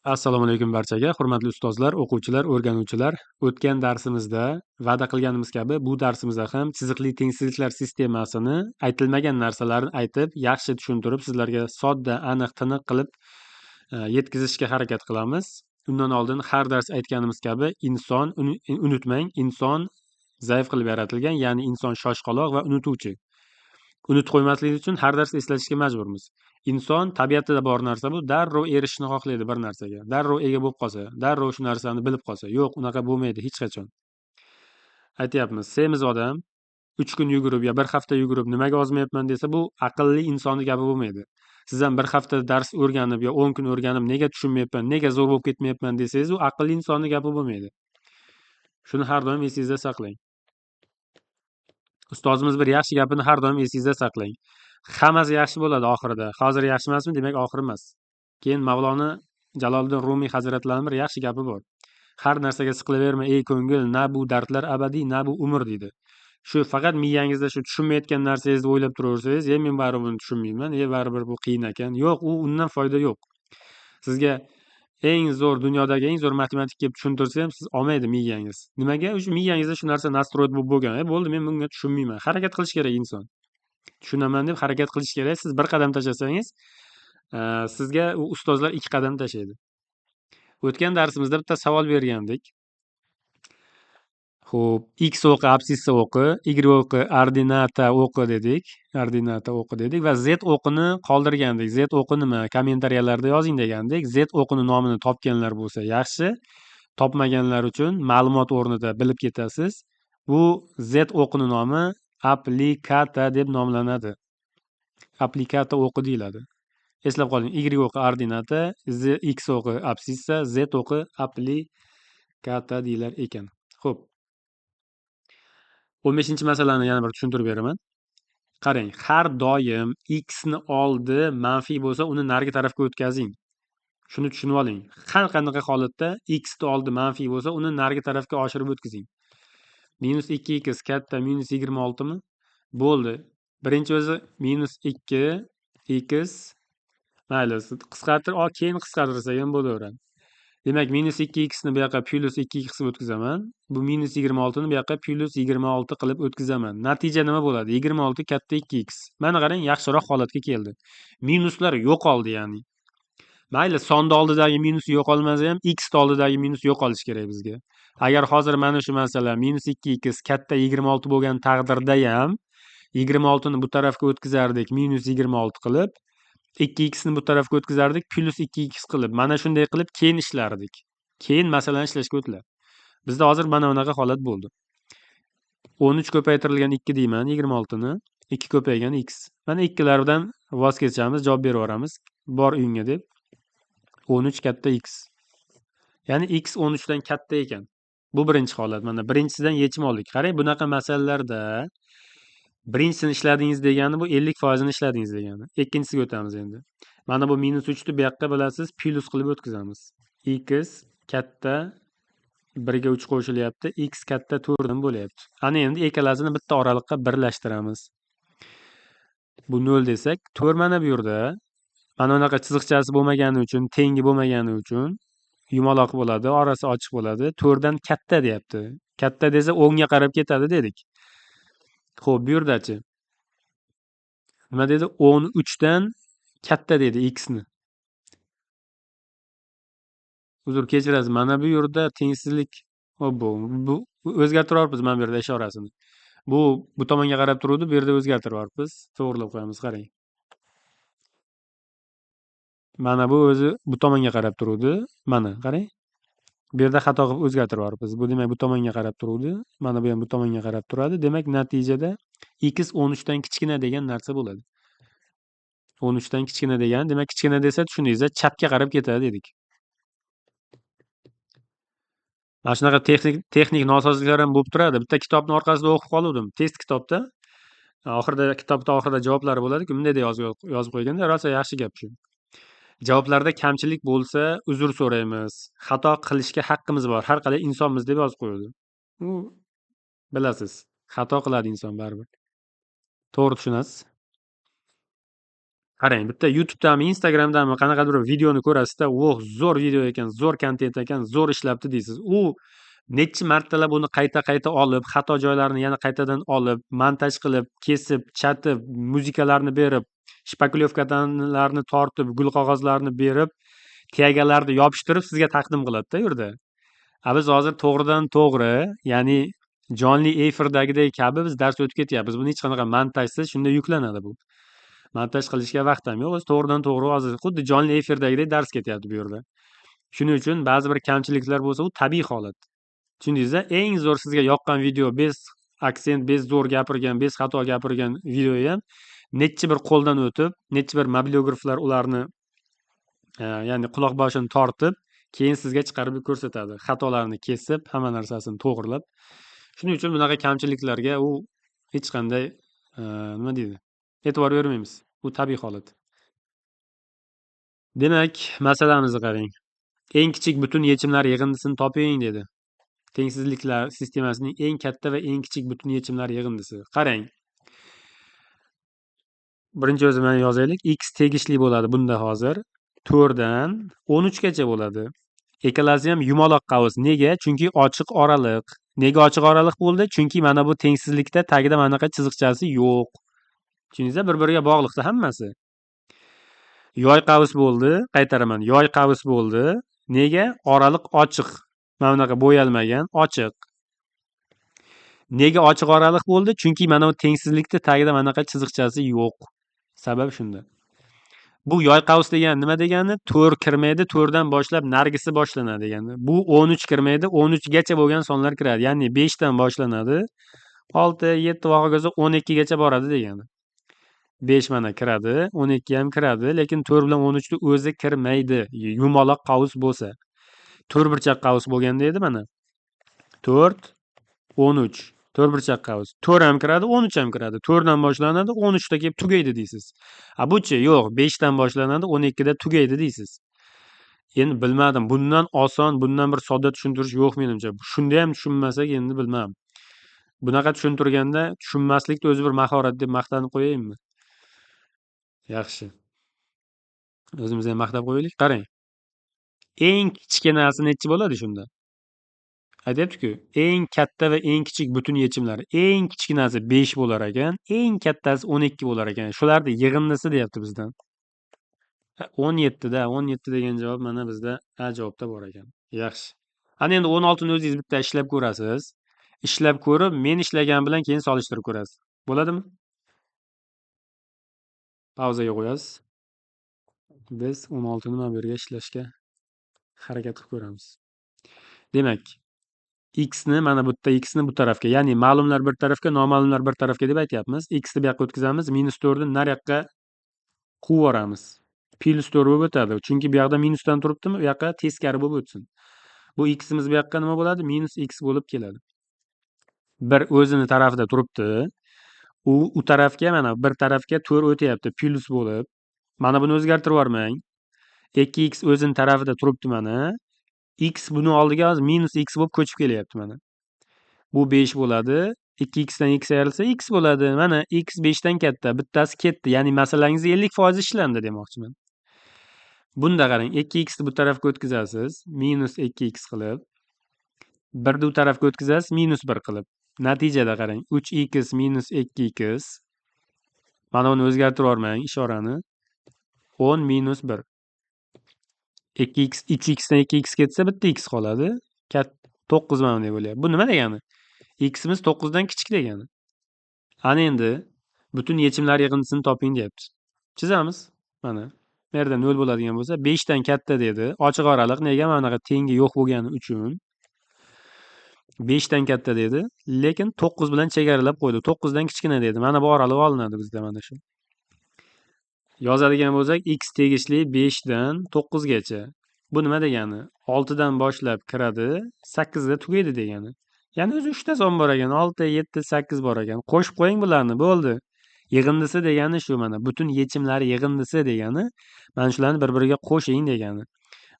Assalomu alaykum barchaga, hurmatli ustozlar, o'quvchilar, o'rganuvchilar. O'tgan darsimizda va'da qilganimiz kabi bu darsimizda ham chiziqli tengsizliklar sistemasini aytilmagan narsalarni aytib, yaxshi tushuntirib, sizlarga sodda, aniq, tiniq qilib yetkazishga harakat qilamiz. Undan oldin har dars aytganimiz kabi unutmang, inson zaif qilib yaratilgan, ya'ni inson shoshqaloq va unutuvchi. Unutib qo'ymaslik uchun har dars eslatishga majburmiz. Inson tabiatida bor narsa bu, darrov erishishni xohlaydi bir narsaga. Darrov ega bo'lib qolsa, darrov shu narsani bilib qolsa. Yo'q, unaqa bo'lmaydi hech qachon. Aytyapmiz, semiz odam 3 kun yugurib yo bir hafta yugurib nimaga ozmayapman desa, bu aqlli insonni gapi bo'lmaydi. Siz ham bir hafta dars o'rganib yo 10 kun o'rganib nega tushunmayapman, nega zo'r bo'lib ketmayapman desangiz, u aqlli insonni gapi bo'lmaydi. Shuni har doim esingizda saqlang. Ustozimiz bir yaxshi gapini har doim esingizda saqlang. Hammasi yaxshi bo'ladi oxirida. Hozir yaxshi emasmi, demak oxir emas. Keyin Mavlona Jaloliddin Rumiy hazratlarining bir yaxshi gapi bor. Har narsaga siqilaverma ey ko'ngil, na bu dardlar abadiy, na bu umr deydi. Shu faqat miyangizda shu tushunmayotgan narsangizni o'ylab turaversangiz, men baribir buni tushunmayman, baribir bu qiyin ekan. Yo'q, undan foyda yo'q. Sizga eng zo'r dunyodagi eng zo'r matematik kelib tushuntirsa ham siz olmaydi miyangiz. Nimaga? O'sha miyangizda shu narsa nastroy bo'lgan. Bo'ldi, men bunga tushunmayman. Harakat qilish kerak inson. Tushunaman deb harakat qilish kerak. Siz bir qadam tashlasangiz, sizga u ustozlar 2 qadam tashlaydi. O'tgan darsimizda bitta savol bergandik. Xo'p, x o'qi absissa o'qi, y o'qi ordinata o'qi dedik. Ordinata o'qi dedik va z o'qini qoldirgandik. Z o'qi nima? Kommentariyalarda yozing degandik. Z o'qini nomini topganlar bo'lsa yaxshi. Topmaganlar uchun ma'lumot o'rnida bilib ketasiz. Bu Z o'qini nomi applikata deb nomlanadi. Applikata o'qi deyiladi. Eslab qoling, y o'qi ordinata, x o'qi absissa, z o'qi applikata deyilar ekan. Xo'p. 15-masalani yana bir tushuntirib beraman. Qarang, har doim x ni oldi manfiy bo'lsa, uni narigi tarafga o'tkazing. Shuni tushunib oling. Har qanaqa holatda x ni oldi manfiy bo'lsa, uni narigi tarafga oshirib o'tkazing. -2x katta -26 mi? Bo'ldi. Birinchi o'zi -2x mayli, qisqartir, keyin qisqartirsak ham bo'laveradi. Demak, -2x ni bu yoqqa +2x qilib o'tkazaman. Bu -26 ni bu yoqqa +26 qilib o'tkazaman. Natija nima bo'ladi? 26 katta 2x. Mana qarang, yaxshiroq holatga keldi. Minuslar yo'qoldi, ya'ni. Mayli, sonni oldidagi minus yo'qolmasa ham, x oldidagi minus yo'qolishi kerak bizga. Agar hozir mana shu masala -2x katta 26 bo'lgan taqdirda ham 26 ni bu tarafga o'tkazardik -26 qilib, 2x ni bu tarafga o'tkazardik +2x qilib. Mana shunday qilib keyin ishlardik. Keyin masalani ishlashga o'tlar. Bizda hozir mana bunaqa holat bo'ldi. 13 ko'paytirilgan 2 deyman 26 ni, 2 ko'paygan x. Mana ikkilardan voz kechamiz, javob berib yuboramiz. Bor uyingga deb. 13 katta x. Ya'ni x 13 dan katta ekan. Bu birinchi holat. Mana birinchisidan yechim oldik. Qarang, bunaqa masalalarda birinchisini ishladingiz degani bu 50% ni ishladingiz degani. Ikkinchisiga o'tamiz endi. Mana bu -3 ni bu yoqqa bilasiz, plus qilib o'tkazamiz. X katta 1 ga 3 qo'shilyapti, x katta 4 dan bo'lyapti. Ana endi ikkalasini bitta oraliqqa birlashtiramiz. Bu 0 desak, 4 mana bu yerda. Mana bunaqa chiziqchasi bo'lmagani uchun, tengi bo'lmagani uchun yumaloq bo'ladi, orasi ochiq bo'ladi. 4 dan katta deyapti. Katta desa o'ngga qarab ketadi dedik. Xo'p, bu yerdachi? Nima dedi? 13 dan katta dedi x ni. Uzr, kechirasiz. Mana bu yerda tengsizlik bu o'zgartiryapmiz mana bu yerda ishorasini. Bu tomonga qarab turuvdi, bu yerda o'zgartiryapmiz. To'g'rilab qo'yamiz, qarang. Mana bu o'zi bu tomonga qarab turuvdi. Mana, qarang. Bu yerda xato qilib o'zgartiryapmiz. Bu demak bu tomonga qarab turuvdi. Mana bu ham bu tomonga qarab turadi. Demak, natijada x 13 dan kichkina degan narsa bo'ladi. 13 dan kichkina degan, demak kichkina desa tushundingiz, chapga qarab ketadi dedik. Mana shunaqa texnik nosozliklar ham bo'lib turadi. Bitta kitobning orqasida o'qib qoluvdim. Test kitobda. Kitobda oxirida javoblari bo'ladi-ku, bunday deb yozib qo'yganda, rosa yaxshi gap shu. Javoblarda kamchilik bo'lsa, uzr so'raymiz. Xato qilishga haqqimiz bor. Har qalay insonmiz deb yozib qo'ydi. U bilasiz, xato qiladi inson baribir. To'g'ri tushunasiz. Qarang, bitta YouTube'dami, Instagram'dami qanaqadir bir videoni ko'rasizda, "Voh, zo'r video ekan, zo'r kontent ekan, zo'r ishlabdi" deysiz. U necha martalab uni qayta-qayta olib, xato joylarini yana qaytadan olib, montaj qilib, kesib, chatib, muzikalarni berib, shpaklevkalarni tortib, gul qog'ozlarni berib, tagalarni yopishtirib sizga taqdim qiladida u yerda. Biz hozir to'g'ridan to'g'ri, ya'ni jonli efirdagidek kabi biz dars o'tib ketyapmiz. Buni hech qanaqa montajsiz shunday yuklanadi bu. Montaj qilishga vaqt ham yo'q. Biz to'g'ridan to'g'ri hozir xuddi jonli efirdagidek dars ketyapti bu yerda. Shuning uchun ba'zi bir kamchiliklar bo'lsa, u tabiiy holat. Tushundingizda? Eng zo'r sizga yoqqan video, bez aksent, bez zo'r gapirgan, bez xato gapirgan video ham necha bir qo'ldan o'tib, necha bir mobilograflar ularni ya'ni quloq boshini tortib, keyin sizga chiqarib ko'rsatadi. Xatolarni kesib, hamma narsasini to'g'rilab. Shuning uchun bunaqa kamchiliklarga u hech qanday nima deydi? E'tibor bermaymiz. Bu tabiiy holat. Demak, masalamizni qarang. Eng kichik butun yechimlar yig'indisini toping dedi. Tengsizliklar sistemasining eng katta va eng kichik butun yechimlar yig'indisi. Qarang. Birinchi o'zini yozaylik. X tegishli bo'ladi bunda hozir 4 dan 13 gacha bo'ladi. Ikkalasi ham yumaloq qavs. Nega? Chunki ochiq oraliq. Nega ochiq oraliq bo'ldi? Chunki mana bu tengsizlikda tagida mana bunaqa chiziqchasi yo'q. Tushundingizmi? Bir-biriga bog'liqda hammasi. Yoy qavs bo'ldi. Qaytaraman. Yoy qavs bo'ldi. Nega? Oraliq ochiq. Mana bunaqa bo'yalmagan, ochiq. Nega ochiq oraliq bo'ldi? Chunki mana bu tengsizlikda tagida mana bunaqa chiziqchasi yo'q. Sabab shunda. Bu yoy qavs degani nima degani? 4 kirmaydi, 4 dan boshlab nargisi boshlanadi degani. Bu 13 kirmaydi, 13 gacha bo'lgan sonlar kiradi. Ya'ni 5 dan boshlanadi. 6, 7 va hokazo 12 gacha boradi degani. 5 mana kiradi, 12 ham kiradi, lekin 4 bilan 13 ni o'zi kirmaydi. Yumaloq qavs bo'lsa. 4 burchak qavs bo'lganda edi mana. 4 13 4 burchak qavs. 4 ham kiradi, 13 ham kiradi. 4 dan boshlanadi, 13 da kelib tugaydi deysiz. Buchi yo'q, 5 dan boshlanadi, 12 da tugaydi deysiz. Endi bilmadim, bundan oson, bundan bir sodda tushuntirish yo'q menimcha. Shunda ham tushunmasak endi bilmadim. Bunaqa tushuntirganda tushunmaslikni o'zi bir mahorat deb maqtanib qo'yaymi? Yaxshi. O'zimizni ham maqtab qo'yaylik. Qarang. Eng kichkinasi nechi bo'ladi shunda? Aytyapti-ku, eng katta va eng kichik butun yechimlari. Eng kichkinasi 5 bo'lar ekan, eng kattasi 12 bo'lar ekan. Shularni yig'indisi deyapti bizdan. 17 da, 17 degan javob mana bizda A javobda bor ekan. Yaxshi. Ana endi 16 ni o'zingiz bitta ishlab ko'rasiz. Ishlab ko'rib, men ishlagan bilan keyin solishtirib ko'rasiz. Bo'ladimi? Pauzaga qo'yasiz. Biz 16 ni mana bu yerga ishlashga harakat qilib ko'ramiz. Demak, x ni mana bu yerda x ni bu tarafga, ya'ni ma'lumlar bir tarafga, noma'lumlar bir tarafga deb aytyapmiz. X ni bu yoqqa o'tkazamiz, -4 ni nar yoqqa quvib yuboramiz. +4 bo'lib o'tadi. Chunki bu yoqda minusdan turibdimi, u yoqqa teskari bo'lib o'tsin. Bu x'imiz bu yoqqa nima bo'ladi? -x bo'lib keladi. Bir o'zini tarafida turibdi. U tarafga mana bir tarafga 4 o'tyapti, plus bo'lib. Mana buni o'zgartirib yubormang. 2x o'zini tarafida turibdi mana. X buni oldiga hozir -x bo'lib ko'chib kelyapti mana. Bu 5 bo'ladi. 2x dan x ayrilsa x bo'ladi. Mana x 5 dan katta, bittasi ketdi. Ya'ni masalangiz 50% ishlandi demoqchiman. Bunda qarang, 2x ni bu tarafga o'tkazasiz, -2x qilib. 1 ni u tarafga o'tkazasiz, -1 qilib. Natijada qarang, 3x -2x. Mana buni o'zgartirib yubormang ishorani. 10 -1. 2x 3x dan 2x ketsa bitta x qoladi. 9 mana bunday bo'lyapti. Bu nima degani? X'imiz 9 dan kichik degani. Ana endi butun yechimlar yig'indisini toping deyapti. Chizamiz. Mana. Bu yerda 0 bo'ladigan bo'lsa, 5 dan katta dedi. Ochiq oraliq nega? Mana bunaqa tengi yo'q bo'lgani uchun. 5 dan katta dedi, lekin 9 bilan chegaralab qo'ydi. 9 dan kichkina dedi. Mana bu oraliq olinadi bizda mana shu. Yozadigan bo'lsak, x tegishli 5 dan 9 gacha. Bu nima degani? 6 dan boshlab kiradi, 8 da tugaydi degani. Ya'ni o'zi 3 ta son bor ekan, 6, 7, 8 bor ekan. Qo'shib qo'ying bularni, bo'ldi. Yig'indisi degani shu mana. Butun yechimlari yig'indisi degani, mana shularni bir-biriga qo'shing degani.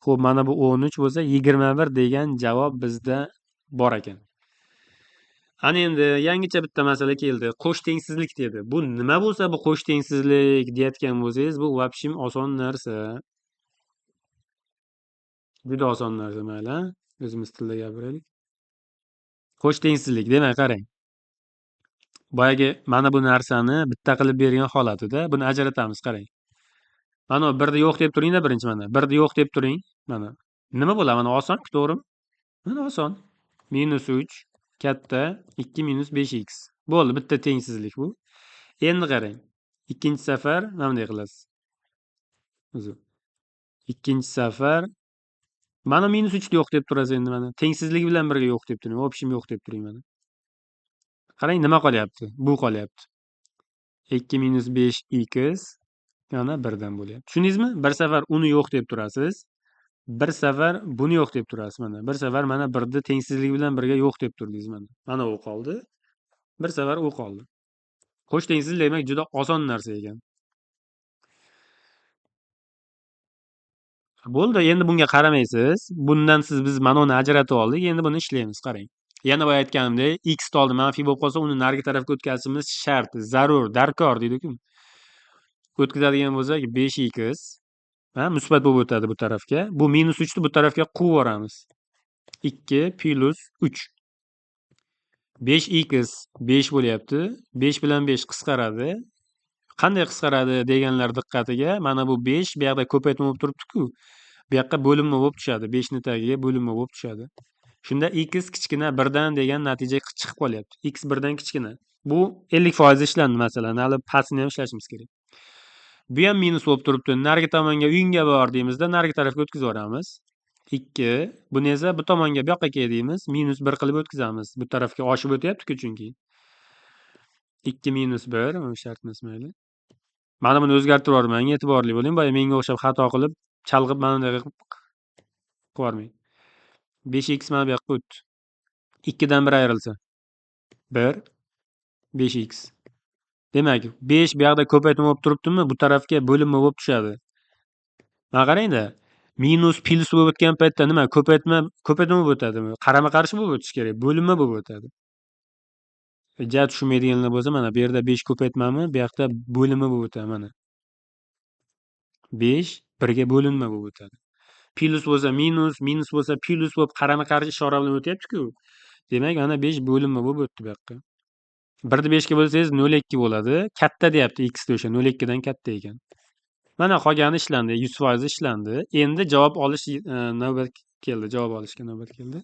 Xo'p, mana bu 13 bo'lsa, 21 degan javob bizda bor ekan. Ana endi yangicha bitta masala keldi. Qo'sh tengsizlik dedi. Bu nima bo'lsa bu qo'sh tengsizlik deyayotgan bo'lsangiz, bu вообще oson narsa. Juda oson narsa mayli, a? O'zimiz tilda gapiraylik. Qo'sh tengsizlik demak qarang. Boyagi mana bu narsani bitta qilib bergan holatida buni ajratamiz qarang. Mana bu 1 yo'q deb turingda birinchi mana. 1 yo'q deb turing. Mana. Nima bo'ladi? Mana oson, to'g'rimi? Mana oson. -3 katta 2 5x. Bo'ldi, bitta tengsizlik bu. Endi qarang. Ikkinchi safar mana bunday qilasiz. O'zi. Ikkinchi safar mana -3 yo'q deb turasiz endi mana. Tengsizligi bilan birga yo'q deb turing. Общем yo'q deb turing mana. Qarang nima qolyapti? Bu qolyapti. 2 5x yana 1 dan bo'lyapti. Tushundingizmi? Bir safar uni yo'q deb turasiz. Bir safar buni yo'q deb turasiz mana. Bir safar mana 1 ni tengsizligi bilan birga yo'q deb turdingiz mana. Mana u qoldi. Bir safar u qoldi. Qo'sh tengsizlik demak juda oson narsa ekan. Bo'ldi, endi bunga qaramaysiz. Bundan biz mana uni ajratib oldik. Endi buni ishlaymiz, qarang. Yana boya aytganimdek, x oldi manfiy bo'lib qolsa, uni narigi tarafga o'tkazishimiz shart, zarur, darkor deydi-ku. O'tkazadigan bo'lsak 5x musbat bo'lib o'tadi bu tarafga. Bu -3 ni bu tarafga quvib yuboramiz. 2 plus 3. 5x 5 bo'lyapti. 5 bilan 5 qisqaradi. Qanday qisqaradi deganlar diqqatiga, mana bu 5 bu yoqda ko'paytma bo'lib turibdi-ku. Bu yoqqa bo'linma bo'lib tushadi. 5 ni tagiga bo'linma bo'lib tushadi. Shunda x kichkina 1 dan degan natija chiqib qolyapti. X 1 dan kichkina. Bu 50% ishlandi masalan. Hali pastini ham ishlashimiz kerak. Bu ham minus bo'lib turibdi. Narigi tomonga uyingga bor deymizda, narigi tarafga o'tkazib yuboramiz. 2. Buni esa bu tomonga bu yoqqa kel deymiz. -1 qilib o'tkazamiz. Bu tarafga oshib o'tyapti-ku chunki. 2 -1 shart emas mayli. Mana buni o'zgartirib yubormang, e'tiborli bo'ling. Boya menga o'xshab xato qilib, chalg'ib mana bunday qilib yubormang. 5x mana bu yoqqa o'tdi. 2 dan 1 ayrilsa 1 5x. Demak, 5 bu yoqda ko'paytma bo'lib turibdimi? Bu tarafga bo'linma bo'lib tushadi. Mana qarangda. Minus plus bo'lib o'tgan paytda nima? Ko'paytma bo'lib o'tadimi? Qarama-qarshi bo'lib o'tishi kerak. Bo'linma bo'lib o'tadi. Ja tushunmaydiganlar bo'lsa, mana bu yerda 5 ko'paytmami, bu yoqda bo'linma bo'lib o'tadi mana. 5 1 ga bo'linma bo'lib o'tadi. Plus bo'lsa minus, minus bo'lsa plus bo'lib qarama-qarshi ishora bilan o'tyapti-ku. Demak, mana 5 bo'linma bo'lib o'tdi bu yoqqa. 1 ni 5 ga bo'lsangiz 0,2 bo'ladi. Katta deyapti x da o'sha 0,2 dan katta ekan. Mana qolgani ishlandi, 100% ishlandi. Endi javob olish navbat keldi, javob olishga navbat keldi.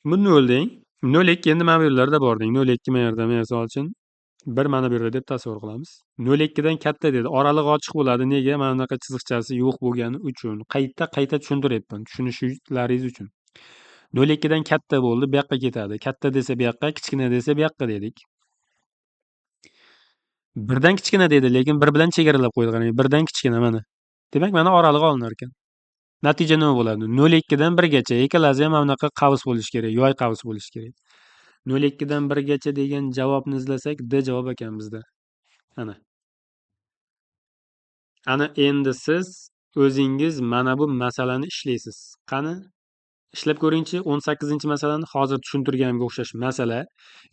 Bu 0 deng. 0,2 endi mana bu yerlarda bor deng. 0,2 mana yerda, misol uchun 1 mana bu yerda deb tasavvur qilamiz. 0,2 dan katta dedi. Oralig'i ochiq bo'ladi. Nega? Mana bunaqa chiziqchasi yo'q bo'lgani uchun. Qayta tushuntiryapman, tushunishlaringiz uchun. 0,2 dan katta bo'ldi, bu yoqqa ketadi. Katta desa bu yoqqa, kichkina desa bu yoqqa dedik. 1 dan kichkina dedi, lekin 1 bilan chegaralab qo'ydi qarang. 1 dan kichkina mana. Demak, mana oralig'i olinar ekan. Natija nima bo'ladi? 0,2 dan 1 gacha. Ikkalasi ham mana bunaqa qavs bo'lishi kerak, yoy qavs bo'lishi kerak. 0,2 dan 1 gacha degan javobni izlasak, D javob ekan bizda. Ana endi siz o'zingiz mana bu masalani ishlaysiz. Qani? Ishlab ko'ringchi. 18-masalani hozir tushuntirganimga o'xshash masala.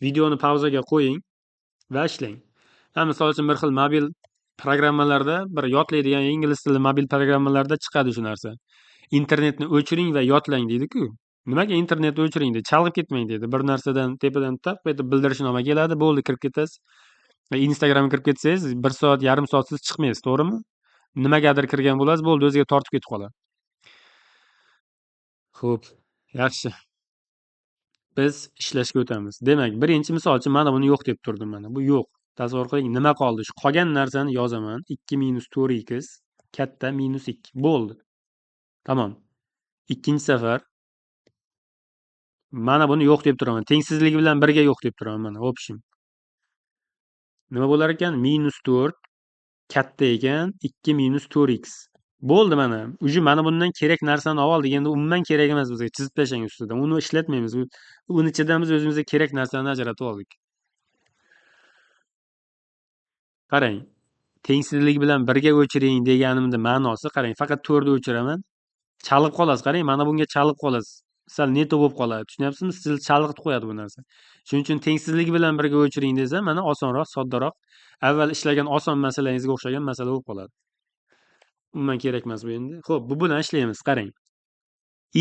Videoni pauzaga qo'ying va ishlang. Misol uchun bir xil mobil programmalarda, bir yodlaydigan ingliz tili mobil programmalarda chiqadi shu narsa. Internetni o'chiring va yodlang deydi-ku. Nimaga internetni o'chiring deydi? Chalg'ib ketmang deydi. Bir narsadan tepadan taq etib bildirishnoma keladi, bo'ldi kirib ketasiz. Instagramga kirib ketsangiz, 1 soat, yarim soatsiz chiqmaysiz, to'g'rimi? Nimagadir kirgan bo'lasiz, bo'ldi, o'ziga tortib ketib qoladi. Xo'p, yaxshi. Biz ishlashga o'tamiz. Demak, birinchi misol uchun mana buni yo'q deb turdim mana. Bu yo'q. Tasavvur qiling, nima qoldi? Shu qolgan narsani yozaman. 2 4x katta -2. Bo'ldi. Tamom. Ikkinchi safar mana buni yo'q deb turaman. Tengsizligi bilan birga yo'q deb turaman mana. Общем. Nima bo'lar ekan? -4 katta ekan 2 4x. Bo'ldi mana. Uji mana bundan kerak narsani oldik. Endi umuman kerak emas bizga. Chizib tashlang ustidan. Uni ishlatmaymiz. Uni ichidan biz o'zimizga kerak narsani ajratib oldik. Qarang. Tengsizlik bilan birga o'chiring deganimning ma'nosi qarang. Faqat 4 ni o'chiraman. Chalib qolasiz. Qarang, mana bunga chalib qolasiz. sal neto bo'lib qoladi. Tushunyapsizmi? Sizni chalg'itib qo'yadi bu narsa. Shuning uchun tengsizligi bilan birga o'chiring desa, mana osonroq, soddaroq, avval ishlagan oson masalangizga o'xshagan masala bo'lib qoladi. Umuman kerak emas bu endi. Xo'p, bu bilan ishlaymiz. Qarang.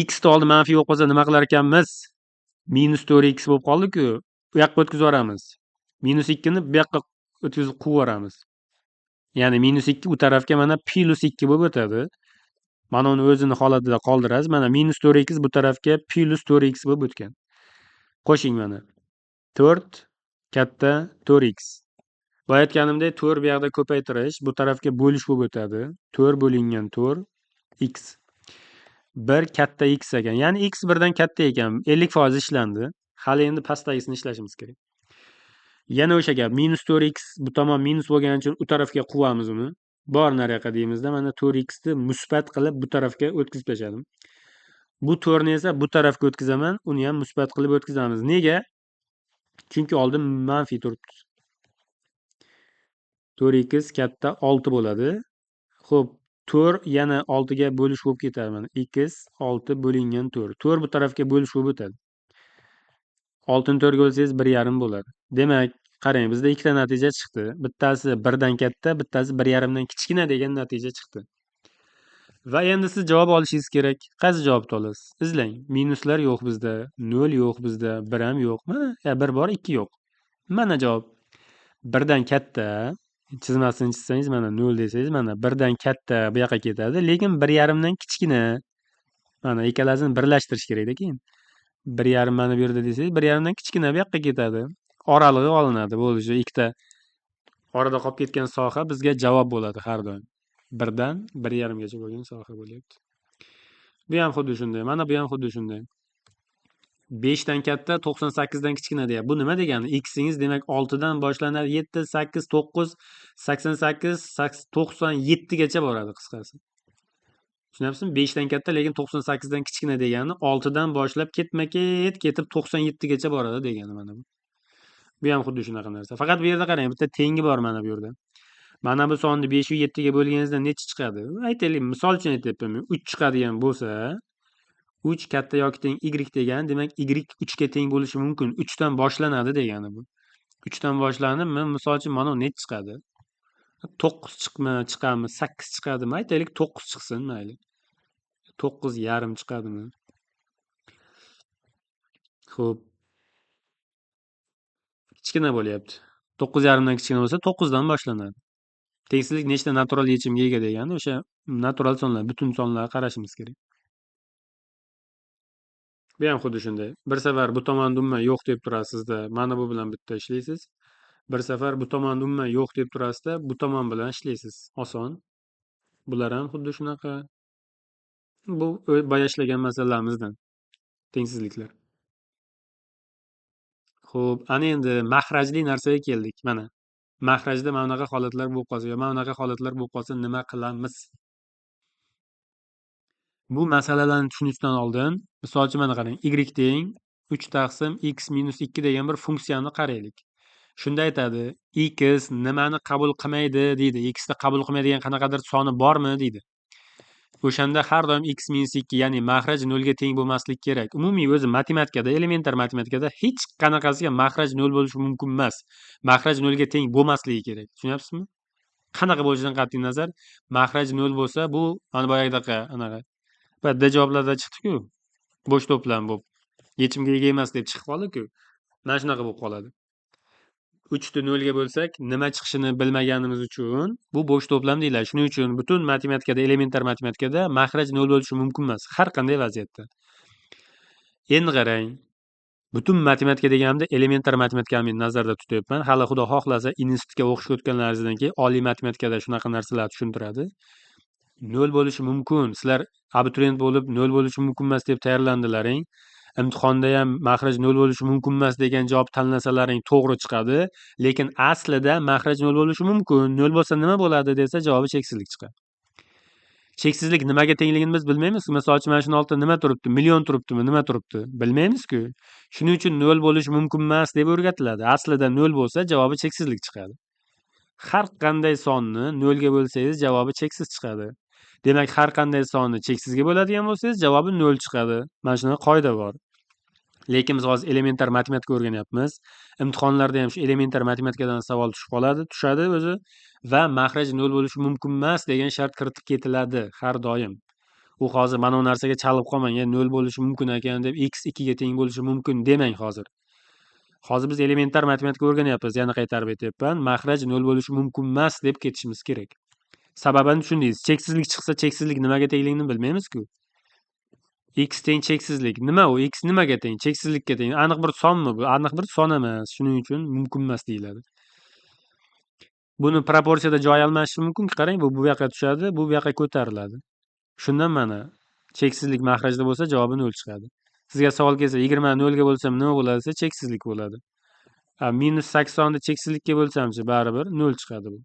X ni oldi manfiy bo'lib qolsa nima qilar ekanmiz? -4x bo'lib qoldi-ku. Bu yoqqa o'tkazib yuboramiz. -2 ni bu yoqqa o'tkazib quvib yuboramiz. Ya'ni -2 u tarafga mana +2 bo'lib o'tadi. Mana uni o'zini holatida qoldirasiz. Mana -4x bu tarafga +4x bo'lib o'tgan. Qo'shing mana. 4 katta 4x. Bu aytganimdek 4 bu yoqda ko'paytirish, bu tarafga bo'lish bo'lib o'tadi. 4 bo'lingan 4 x. 1 katta x ekan. Ya'ni x 1 dan katta ekan. 50% ishlandi. Hali endi pastdagisini ishlashimiz kerak. Yana o'sha gap, -4x bu tomon minus bo'lgani uchun u tarafga quvamiz uni. Bor nariyoqqa deymizda, mana 4x ni musbat qilib bu tarafga o'tkazib tashladim. Bu 4 ni esa bu tarafga o'tkazaman, uni ham musbat qilib o'tkazamiz. Nega? Chunki oldin manfiy turibdi. 4x katta 6 bo'ladi. Xo'p, 4 yana 6 ga bo'lish bo'lib ketadi mana. X 6 bo'lingan 4. 4 bu tarafga bo'lish bo'lib o'tadi. 6 ni 4 ga bo'lsangiz 1,5 bo'ladi. Demak, qarang, bizda ikkita natija chiqdi. Bittasi 1 dan katta, bittasi 1,5 dan kichkina degan natija chiqdi. Va endi siz javob olishingiz kerak. Qaysi javobni olasiz? Izlang. Minuslar yo'q bizda, 0 yo'q bizda, 1 ham yo'q. Mana, 1 bor, 2 yo'q. Mana javob. 1 dan katta, chizmasini chizsangiz mana 0 desangiz mana 1 dan katta bu yoqqa ketadi, lekin 1,5 dan kichkina. Mana ikkalasini birlashtirish kerak-da keyin. 1,5 mana bu yerda desangiz 1,5 dan kichkina bu yoqqa ketadi. Oralig'i olinadi. Bo'ldi, shu ikkita orada qolib ketgan soha bizga javob bo'ladi har doim. 1 dan 1,5 gacha bo'lgan soha bo'lyapti. Bu ham xuddi shunday. Mana bu ham xuddi shunday. 5 dan katta, 98 dan kichkina deyapti. Bu nima degani? X'ingiz demak 6 dan boshlanadi, 7, 8, 9, 88, 97 gacha boradi qisqasi. Tushunyapsizmi? 5 dan katta, lekin 98 dan kichkina degani 6 dan boshlab ketma-ket ketib 97 gacha boradi degani mana bu. Bu ham xuddi shunaqa narsa. Faqat bu yerda qarang, bitta tengi bor mana bu yerda. Mana bu sonni 5 va 7 ga bo'lganingizda necha chiqadi? Aytaylik, misol uchun aytyapman. 3 chiqadigan bo'lsa, 3 katta yoki teng y degani, demak y 3 ga teng bo'lishi mumkin. 3 dan boshlanadi degani bu. 3 dan boshlanib, misol uchun mana necha chiqadi? 9 chiqadimi, 8 chiqadimi? Aytaylik 9 chiqsin, mayli. 9,5 chiqadimi? Xo'p. Kichkina bo'lyapti. 9,5 dan kichkina bo'lsa 9 dan boshlanadi. Tengsizlik nechta natural yechimga ega degani o'sha natural sonlar, butun sonlarga qarashimiz kerak. Bu ham xuddi shunday. Bir safar bu tomonda umuman yo'q deb turasizda, mana bu bilan bitta ishlaysiz. Bir safar bu tomonda umuman yo'q deb turasizda, bu tomon bilan ishlaysiz. Oson. Bular ham xuddi shunaqa. Bu boya ishlagan masalalarimizdan. Tengsizliklar. Xo'p, ana endi mahrajli narsaga keldik. Mana. Mahrajda mana bunaqa holatlar bo'lib qolsa, yo mana bunaqa holatlar bo'lib qolsa nima qilamiz? Bu masalalarni tushunishdan oldin, misol uchun mana qarang, y teng 3 taqsim x minus 2 degan bir funksiyani qaraylik. Shunda aytadi, x nimani qabul qilmaydi deydi. X ni qabul qilmaydigan qanaqadir soni bormi deydi. O'shanda har doim x minus 2, ya'ni mahraj 0 ga teng bo'lmasligi kerak. Umumiy o'zi matematikada, elementar matematikada hech qanaqasiga mahraj 0 bo'lishi mumkin emas. Mahraj 0 ga teng bo'lmasligi kerak. Tushunyapsizmi? Qanaqa bo'lishidan qat'iy nazar, mahraj 0 bo'lsa, bu mana boyagidaqa anaqa badda javoblarda chiqdi-ku. Bo'sh to'plam bo'lib, yechimga ega emas deb chiqib qoldi-ku. Mana shunaqa bo'lib qoladi. 3 ni 0 ga bo'lsak, nima chiqishini bilmaganimiz uchun bu bo'sh to'plam deyiladi. Shuning uchun butun matematikada, elementar matematikada mahraj 0 bo'lishi mumkin emas har qanday vaziyatda. Endi qarang. Butun matematika deganimda elementar matematikani men nazarda tutyapman. Hali xudo xohlasa institutga o'qishga o'tganlaringizdan keyin oliy matematikada shunaqa narsalar tushuntiradi. 0 bo'lishi mumkin. Sizlar abituriyent bo'lib 0 bo'lishi mumkin emas deb tayyorlandilaring. Imtihonda ham mahraj 0 bo'lishi mumkin emas degan javob tanlasalaring to'g'ri chiqadi, lekin aslida mahraj 0 bo'lishi mumkin. 0 bo'lsa nima bo'ladi desa, javobi cheksizlik chiqadi. Cheksizlik nimaga tengligini biz bilmaymiz. Misol uchun mana shuni oltida nima turibdi? Million turibdimi? Nima turibdi? Bilmaymiz-ku. Shuning uchun 0 bo'lishi mumkin emas deb o'rgatiladi. Aslida 0 bo'lsa, javobi cheksizlik chiqadi. Har qanday sonni 0 ga bo'lsangiz, javobi cheksiz chiqadi. Demak, har qanday sonni cheksizga bo'ladigan bo'lsangiz, javobi 0 chiqadi. Mana shunaqa qoida bor. Lekin biz hozir elementar matematika o'rganyapmiz. Imtihonlarda ham shu elementar matematikadan savol tushadi o'zi va maxraj 0 bo'lishi mumkin emas degan shart kiritib ketiladi har doim. U hozir mana bu narsaga chalib qolmang, 0 bo'lishi mumkin ekan deb x 2 ga teng bo'lishi mumkin demang hozir. Hozir biz elementar matematika o'rganyapmiz, yana qaytarib aytyapman. Maxraj 0 bo'lishi mumkin emas deb ketishimiz kerak. Sababini tushundingiz. Cheksizlik chiqsa, cheksizlik nimaga tengligini bilmaymiz-ku. X teng cheksizlik. Nima u? X nimaga teng? Cheksizlikka teng. Aniq bir sonmi bu? Aniq bir son emas. Shuning uchun mumkin emas deyiladi. Buni proporsiyada joy almashishi mumkin-ku. Qarang, bu yoqqa tushadi, bu yoqqa ko'tariladi. Shundan mana cheksizlik maxrajda bo'lsa, javobi 0 chiqadi. Sizga savol kelsa, 20 0 ga bo'lsam nima bo'ladi desa, cheksizlik bo'ladi. -80 ni cheksizlikka bo'lsamchi, baribir 0 chiqadi bu.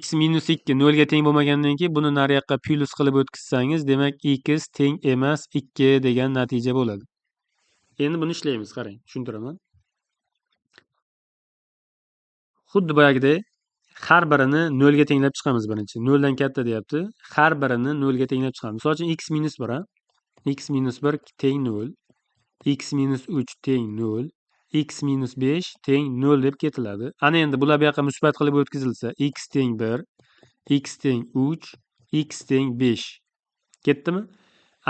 X -2 0 ga teng bo'lmagandan keyin buni nariyoqqa plyus qilib o'tkazsangiz, demak x teng emas 2 degan natija bo'ladi. Endi buni ishlaymiz, qarang, tushuntiraman. Xuddi boyagidek har birini 0 ga tenglab chiqamiz birinchi. 0 dan katta deyapti. Har birini 0 ga tenglab chiqamiz. Misol uchun x -1 x -1 teng 0, x -3 teng 0, x -5 teng 0 deb ketiladi. Ana endi bular bu yoqqa musbat qilib o'tkazilsa, x teng 1, x teng 3, x teng 5. Ketdimi?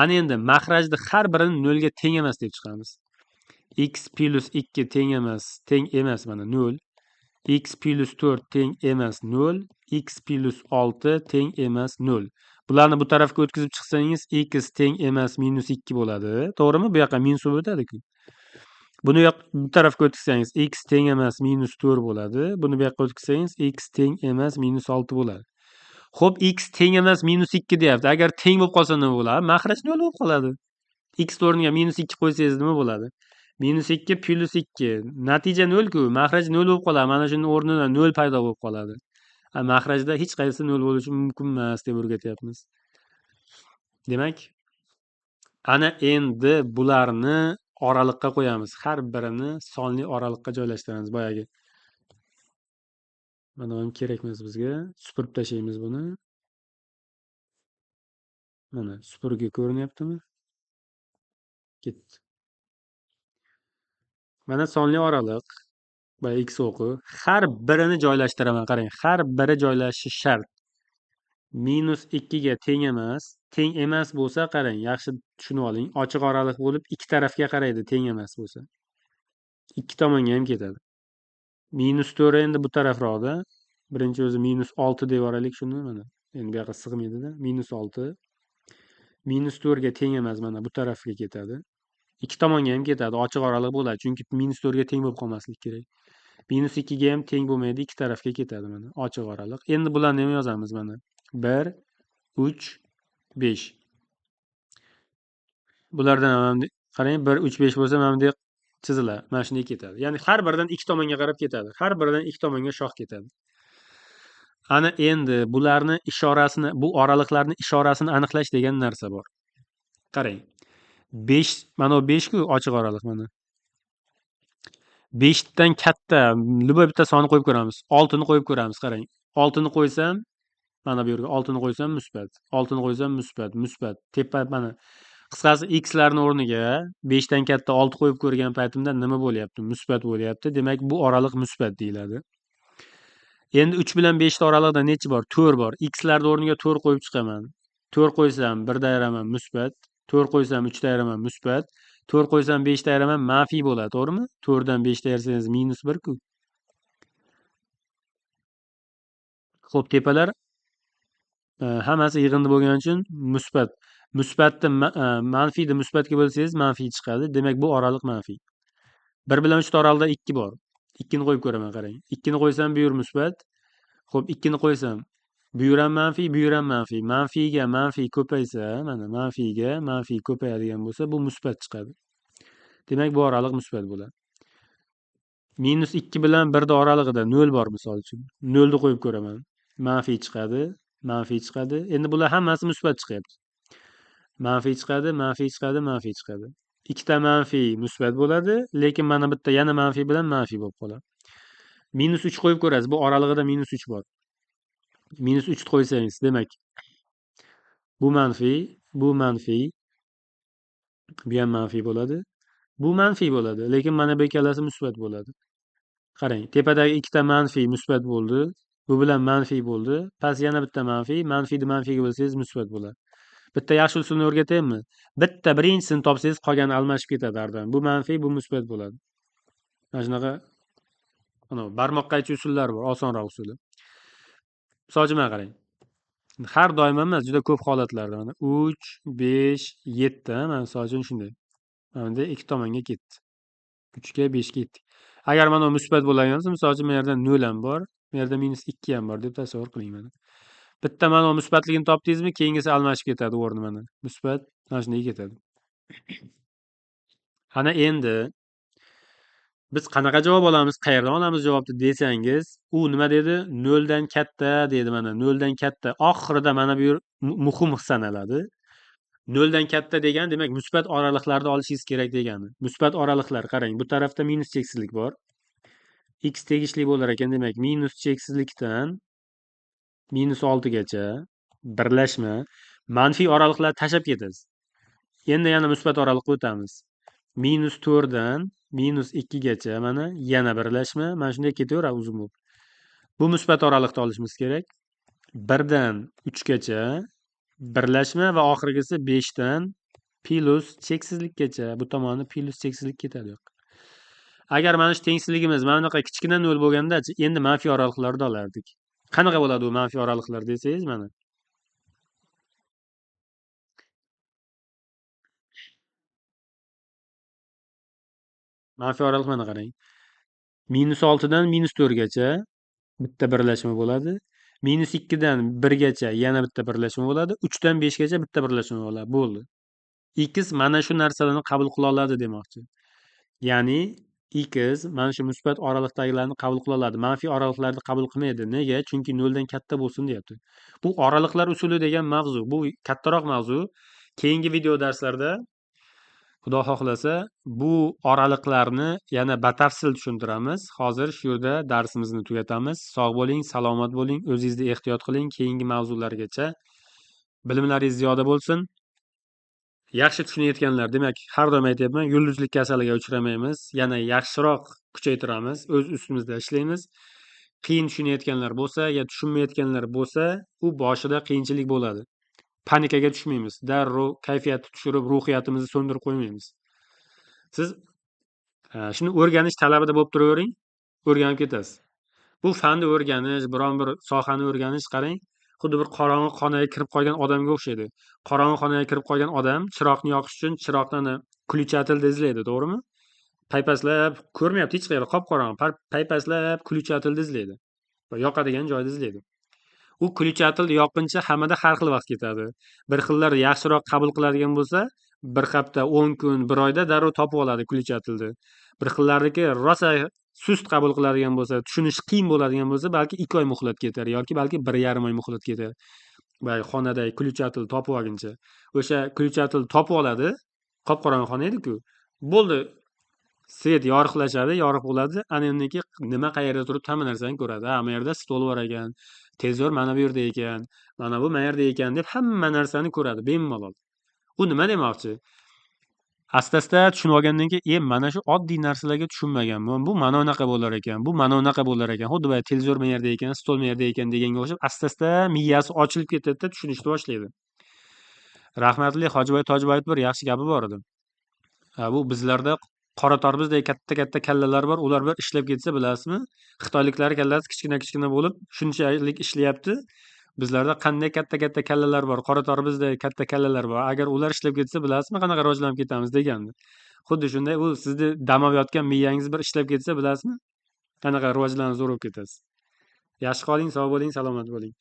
Ana endi maxrajni har birini 0 ga teng emas deb chiqamiz. X plus 2 teng emas mana 0. X plus 4 teng emas 0. X plus 6 teng emas 0. Bularni bu tarafga o'tkazib chiqsangiz, x teng emas -2 bo'ladi. To'g'rimi? Bu yoqqa minus o'tadi-ku. Buni bu tarafga o'tkazsangiz, x teng emas -4 bo'ladi. Buni bu yoqqa o'tkazsangiz, x teng emas -6 bo'ladi. Xo'p, x teng emas -2 deyapti. Agar teng bo'lib qolsa nima bo'ladi? Maxraj 0 bo'lib qoladi. X o'rniga -2 qo'ysangiz nima bo'ladi? -2 plus 2. Natija 0-ku. Maxraj 0 bo'lib qoladi. Mana shuni o'rnida 0 paydo bo'lib qoladi. Maxrajda hech qaysi 0 bo'lishi mumkin emas deb o'rgatyapmiz. Demak, ana endi bularni oraliqqa qo'yamiz. Har birini sonli oraliqqa joylashtiramiz boyagi. Mana ham kerak emas bizga. Supurib tashlaymiz buni. Mana supurgi ko'rinyaptimi? Ketdi. Mana sonli oraliq. Boya x o'qi. Har birini joylashtiraman. Qarang, har biri joylashishi shart. -2 ga teng emas. Teng emas bo'lsa, qarang, yaxshi tushunib oling. Ochiq oraliq bo'lib, ikki tarafga qaraydi, teng emas bo'lsa. Ikki tomonga ham ketadi. -4 endi bu tarafroqda. Birinchi o'zi -6 deb yuboraylik shuni mana. Endi bu yoqqa sig'maydida. -6. -4 ga teng emas mana bu tarafga ketadi. Ikki tomonga ham ketadi, ochiq oraliq bo'ladi, chunki -4 ga teng bo'lib qolmasligi kerak. -2 ga ham teng bo'lmaydi, ikki tarafga ketadi mana, ochiq oraliq. Endi bularni ham yozamiz mana. 1, 3, 5. Bulardan ham qarang, 1, 3, 5 bo'lsa mana bunday chiziladi. Mana shunday ketadi. Ya'ni har biridan ikki tomonga qarab ketadi. Har biridan ikki tomonga shoh ketadi. Ana endi bularni ishorasini, bu oraliqlarni ishorasini aniqlash degan narsa bor. Qarang. 5, mana bu 5 ku ochiq oraliq mana. 5 dan katta любой bitta sonni qo'yib ko'ramiz. 6 ni qo'yib ko'ramiz, qarang. 6 ni qo'ysam, mana bu yerga 6 ni qo'ysam musbat. 6 ni qo'ysam musbat. Tepa mana. Qisqasi x larning o'rniga 5 dan katta 6 qo'yib ko'rgan paytimda nima bo'lyapti? Musbat bo'lyapti. Demak, bu oraliq musbat deyiladi. Endi 3 bilan 5 ta oraliqda nechi bor? 4 bor. X larning o'rniga 4 qo'yib chiqaman. 4 qo'ysam 1 da ayiraman musbat. 4 qo'ysam 3 da ayiraman musbat. 4 qo'ysam 5 da ayiraman manfiy bo'ladi, to'g'rimi? 4 dan 5 da ayirsangiz -1 ku. Xo'p, tepalar hammasi yig'indi bo'lgani uchun musbat. Musbatni manfiyni musbatga bo'lsangiz manfiy chiqadi. Demak, bu oraliq manfiy. 1 bilan 3 ta oraliqda 2 bor. 2 ni qo'yib ko'raman, qarang. 2 ni qo'ysam bu yer musbat. Xo'p, 2 ni qo'ysam bu yer ham manfiy, bu yer ham manfiy. Manfiyga manfiy ko'paysa, mana manfiyga manfiy ko'payadigan bo'lsa, bu musbat chiqadi. Demak, bu oraliq musbat bo'ladi. -2 bilan 1 da oralig'ida 0 bor misol uchun. 0 ni qo'yib ko'raman. Manfiy chiqadi, manfiy chiqadi. Endi bular hammasi musbat chiqyapti. Manfiy chiqadi, manfiy chiqadi, manfiy chiqadi. Ikkita manfiy musbat bo'ladi, lekin mana bitta yana manfiy bilan manfiy bo'lib qoladi. -3 qo'yib ko'rasiz. Bu oralig'ida -3 bor. -3 qo'ysangiz, demak, bu manfiy, bu manfiy, bu ham manfiy bo'ladi. Bu manfiy bo'ladi, lekin mana bu ikkalasi musbat bo'ladi. Qarang, tepadagi ikkita manfiy musbat bo'ldi. Bu bilan manfiy bo'ldi. Past yana bitta manfiy, manfiyni manfiyga bo'lsangiz musbat bo'ladi. Bitta yaxshi usulni o'rgataymi? Bitta birinchisini topsangiz, qolgani almashib ketadi hardan. Bu manfiy, bu musbat bo'ladi. Mana shunaqa barmoqqaychi usullar bor, osonroq usuli. Misol uchun mana qarang. Har doim emas, juda ko'p holatlarda mana 3, 5, 7, mana misol uchun shunday. Mana bunday ikki tomonga ketdi. 3 ga 5 ga ketdik. Agar mana bu musbat bo'lgan bo'lsa, misol uchun bu yerda 0 ham bor, bu yerda -2 ham bor deb tasavvur qiling mana. Bitta mana bu musbatligini topdingizmi, keyingisi almashib ketadi o'rni mana. Musbat mana shunday ketadi. Ana endi biz qanaqa javob olamiz, qayerdan olamiz javobni desangiz, u nima dedi? 0 dan katta dedi mana, 0 dan katta. Oxirida mana bu muhim sanaladi. 0 dan katta degan, demak, musbat oraliqlarda olishingiz kerak degani. Musbat oraliqlar, qarang, bu tarafda minus cheksizlik bor. X tegishli bo'lar ekan, demak, minus cheksizlikdan -6 gacha birlashma manfiy oraliqlarni tashlab ketasiz. Endi yana musbat oraliqqa o'tamiz. -4 dan -2 gacha mana yana birlashma, mana shunday ketaveradi uzun bo'lib. Bu musbat oraliqda olishimiz kerak. 1 dan 3 gacha birlashma va oxirgisi 5 dan plus cheksizlikgacha. Bu tomoni plus cheksizlik ketadi. Agar mana shu tengsizligimiz mana bunaqa kichkina 0 bo'lganda-chi, endi manfiy oraliqlarda olardik. Qanaqa bo'ladi u manfiy oraliqlar desangiz mana. Manfiy oraliq mana qarang. -6 dan -4 gacha bitta birlashma bo'ladi. -2 dan 1 gacha yana bitta birlashma bo'ladi. 3 dan 5 gacha bitta birlashma bo'ladi. Bo'ldi. X mana shu narsalarni qabul qila oladi demoqchi. Ya'ni X mana shu musbat oraliqdagilarni qabul qila oladi. Manfiy oraliqlarni qabul qilmaydi. Nega? Chunki 0 dan katta bo'lsin deyapti. Bu oraliqlar usuli degan mavzu, bu kattaroq mavzu. Keyingi video darslarda Xudo xohlasa bu oraliqlarni yana batafsil tushuntiramiz. Hozir shu yerda darsimizni tugatamiz. Sog' bo'ling, salomat bo'ling, o'zingizni ehtiyot qiling. Keyingi mavzulargacha bilimlaringiz ziyoda bo'lsin. Yaxshi tushunayotganlar, demak, har doim aytyapman, yulduzlik kasaliga uchramaymiz. Yana yaxshiroq kuchaytiramiz, o'z ustimizda ishlaymiz. Qiyin tushunayotganlar bo'lsa, ya tushunmayotganlar bo'lsa, u boshida qiyinchilik bo'ladi. Panikaga tushmaymiz. Darrov kayfiyatni tushirib, ruhiyatimizni so'ndirib qo'ymaymiz. Siz shuni o'rganish talabida bo'lib turavering, o'rganib ketasiz. Bu fanni o'rganish, biron bir sohani o'rganish, qarang, xuddi bir qorong'i xonaga kirib qolgan odamga o'xshaydi. Qorong'i xonaga kirib qolgan odam chiroqni yoqish uchun chiroqni ключатель izlaydi, to'g'rimi? Paypaslab ko'rmayapti hech qayerda, qop-qorong'i. Paypaslab ключатель izlaydi va yoqadigan joyni izlaydi. U ключатель yoqquncha hammada har xil vaqt ketadi. Bir xillar yaxshiroq qabul qiladigan bo'lsa, bir hafta, 10 kun, bir oyda darrov topib oladi ключательni. Bir xillarniki rosa sust qabul qiladigan bo'lsa, tushunish qiyin bo'ladigan bo'lsa, balki 2 oy muhlat ketar yoki balki 1,5 oy muhlat ketar. Va xonadagi ключатель topib olguncha. O'sha ключатель topib oladi, qop-qorong'i xona edi-ku. Bo'ldi. Svet yorug'lashadi, yorug' bo'ladi. Ana undan keyin nima qayerda turib hamma narsani ko'radi. Ha, bu yerda stol bor ekan, tezkor mana bu yerda ekan, mana bu yerda ekan deb hamma narsani ko'radi bemalol. U nima demoqchi? Asta-asta tushunib olgandan keyin, mana shu oddiy narsalarga tushunmaganman. Bu mana unaqa bo'lar ekan, bu mana unaqa bo'lar ekan. Xuddi bu televizor bu yerda ekan, stol bu yerda ekan deganga o'xshab, asta-asta miyasi ochilib ketadi-da, tushunishni boshlaydi. Rahmatli Hojiboy Tojiboyev bir yaxshi gapi bor edi. Bu bizlarda qora torbizdek katta-katta kallalar bor. Ular bir ishlab ketsa, bilasizmi? Xitoyliklar kallasi kichkina-kichkina bo'lib, shunchalik ishlayapti. Bizlarda qanday katta-katta kallalar bor, qora torbizdek katta kallalar bor. Agar ular ishlab ketsa, bilasizmi, qanaqa rivojlanib ketamiz degandi. Xuddi shunday, u sizni damab yotgan miyangiz bir ishlab ketsa, bilasizmi, qanaqa rivojlanib zo'r bo'lib ketasiz. Yaxshi qoling, sog' bo'ling, salomat bo'ling.